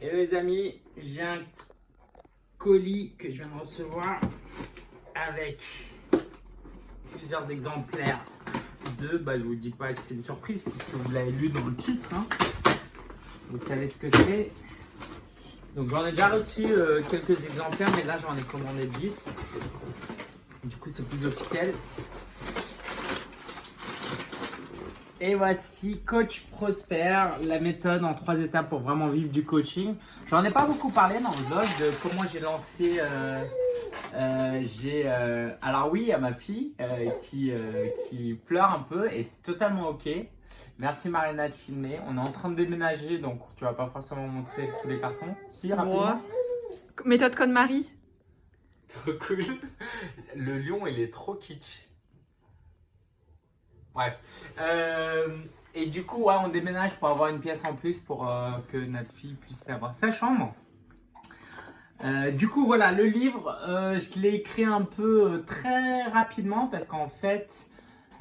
Hello les amis, j'ai un colis que je viens de recevoir avec plusieurs exemplaires de, je vous dis pas que c'est une surprise puisque vous l'avez lu dans le titre, hein. Vous savez ce que c'est. Donc j'en ai déjà reçu quelques exemplaires, mais là j'en ai commandé 10. Du coup c'est plus officiel. Et voici Coach Prosper, la méthode en 3 étapes pour vraiment vivre du coaching. J'en ai pas beaucoup parlé dans le blog de comment j'ai lancé. Alors oui, il y a ma fille qui pleure un peu et c'est totalement ok. Merci Marina de filmer. On est en train de déménager, donc tu vas pas forcément montrer tous les cartons. Si, rapidement. Méthode Code Marie. Trop cool. Le lion, il est trop kitsch. Bref. Et du coup, ouais, on déménage pour avoir une pièce en plus pour que notre fille puisse avoir sa chambre. Du coup, voilà, le livre, je l'ai écrit un peu très rapidement parce qu'en fait,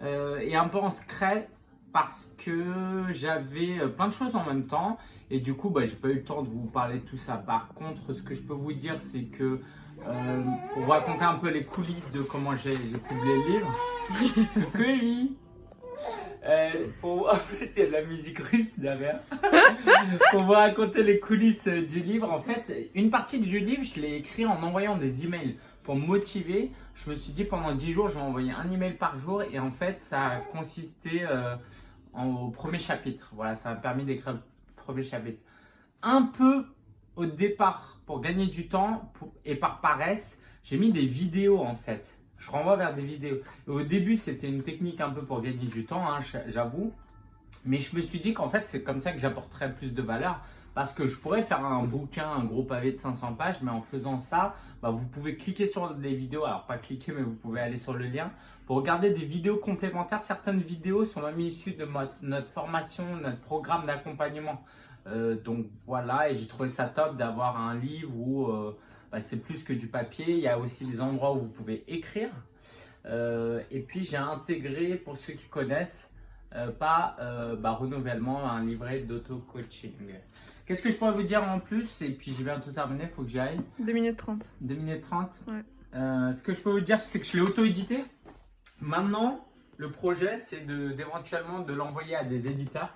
et un peu en secret parce que j'avais plein de choses en même temps. Et du coup, j'ai pas eu le temps de vous parler de tout ça. Par contre, ce que je peux vous dire, c'est que pour vous raconter un peu les coulisses de comment j'ai publié le livre. Coucou Amy. En plus, il y a de la musique russe derrière. Pour vous raconter les coulisses du livre, en fait, une partie du livre, je l'ai écrit en envoyant des emails pour me motiver. Je me suis dit pendant 10 jours, je vais envoyer un email par jour et en fait, ça a consisté au premier chapitre. Voilà, ça m'a permis d'écrire le premier chapitre. Un peu au départ, pour gagner du temps et par paresse, j'ai mis des vidéos en fait. Je renvoie vers des vidéos. Et au début, c'était une technique un peu pour gagner du temps, hein, j'avoue. Mais je me suis dit qu'en fait, c'est comme ça que j'apporterais plus de valeur. Parce que je pourrais faire un bouquin, un gros pavé de 500 pages, mais en faisant ça, vous pouvez cliquer sur des vidéos. Alors, pas cliquer, mais vous pouvez aller sur le lien pour regarder des vidéos complémentaires. Certaines vidéos sont même issues de notre formation, notre programme d'accompagnement. Donc voilà, et j'ai trouvé ça top d'avoir un livre où c'est plus que du papier. Il y a aussi des endroits où vous pouvez écrire. Et puis j'ai intégré, pour ceux qui connaissent, renouvellement, un livret d'auto-coaching. Qu'est-ce que je pourrais vous dire en plus? Et puis j'ai bientôt terminé, il faut que j'y aille. 2 minutes 30. 2 minutes 30. Ouais. Ce que je peux vous dire, c'est que je l'ai auto-édité. Maintenant, le projet, c'est d'éventuellement de l'envoyer à des éditeurs.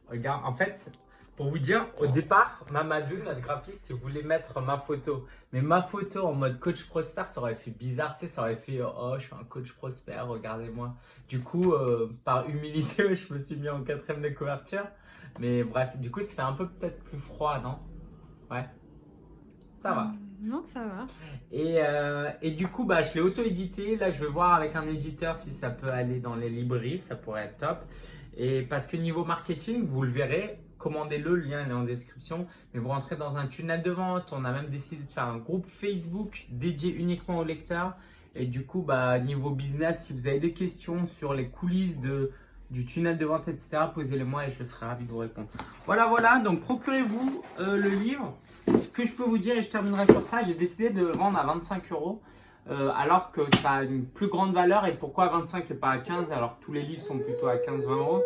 Regarde, en fait, pour vous dire, au départ, Mamadou, notre graphiste, il voulait mettre ma photo. Mais ma photo en mode coach Prosper, ça aurait fait bizarre, tu sais, ça aurait fait oh, je suis un coach Prosper, regardez-moi. Du coup, par humilité, je me suis mis en 4e de couverture. Mais bref, du coup, ça fait un peu peut-être plus froid, non? Ouais. Ça va. Non, ça va. Et du coup, je l'ai auto-édité. Là, je vais voir avec un éditeur si ça peut aller dans les librairies. Ça pourrait être top. Et parce que niveau marketing, vous le verrez, commandez-le, le lien est en description. Mais vous rentrez dans un tunnel de vente. On a même décidé de faire un groupe Facebook dédié uniquement aux lecteurs. Et du coup, niveau business, si vous avez des questions sur les coulisses du tunnel de vente, etc., posez-les-moi et je serai ravi de vous répondre. Voilà. Donc, procurez-vous le livre. Ce que je peux vous dire, et je terminerai sur ça, j'ai décidé de le vendre à 25 €. Alors que ça a une plus grande valeur. Et pourquoi 25 et pas à 15 alors que tous les livres sont plutôt à 15-20 €?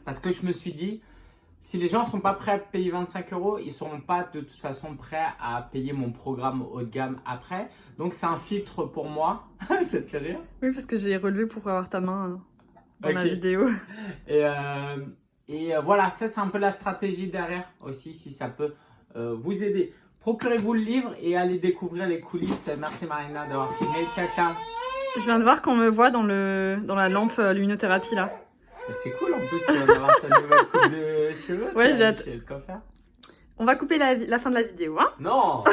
Parce que je me suis dit, si les gens ne sont pas prêts à payer 25 €, ils ne seront pas de toute façon prêts à payer mon programme haut de gamme après. Donc c'est un filtre pour moi. Ça te fait rire? Oui, parce que j'ai relevé pour avoir ta main dans la Ok. vidéo. Et voilà, ça c'est un peu la stratégie derrière aussi, si ça peut vous aider. Procurez-vous le livre et allez découvrir les coulisses. Merci Marina d'avoir filmé. Ciao. Je viens de voir qu'on me voit dans la lampe luminothérapie là. C'est cool en plus, tu vas avoir ta nouvelle coupe de cheveux. Ouais, j'ai hâte. Chez le coiffeur. On va couper la fin de la vidéo, hein? Non.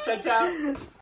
Ciao.